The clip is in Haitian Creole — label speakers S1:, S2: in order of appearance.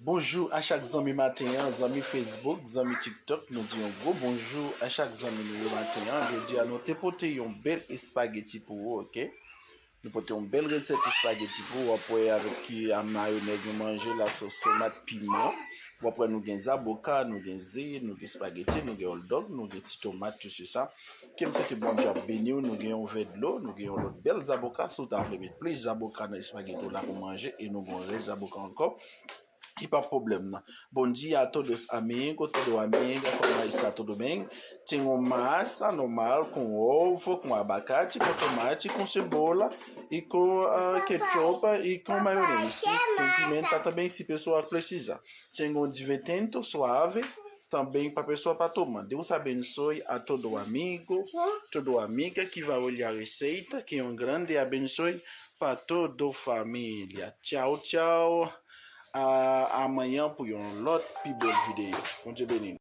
S1: Bonjour à chaque zami matin, zami Facebook, zami TikTok, nous disons gros bonjour à chaque zami nouveau matin. Je dis à nous te porter un bel spaghetti pour vous, ok? Nous portons une belle recette de spaghetti pour vous, après avec qui à mayonnaise nous manger la sauce tomate piment. Après nous avons des avocats, nous avons des nous avons spaghetti, nous avons hot dog, nous avons des tomates, tout ça. Comme c'était bon job béni, nous avons un verre de l'eau, nous avons d'autres belles avocats, si vous avez mettre plus d'avocats dans les spaghettis là pour manger et nous avons des avocats encore. E pas problema. Bom dia a todos amigos, todo amiga, como está tudo bem? Tinha uma massa normal com ovo, com abacate, com tomate, com cebola e com ketchup e com maionese. Com pimenta também, se a pessoa precisar. Tinha um divertente suave também para a pessoa para tomar. Deus abençoe a todo amigo, toda amiga que vai olhar a receita. Que um grande abençoe para toda a família. Tchau, tchau. Amanhã por um lot de vidéo. Bom dia, Benin.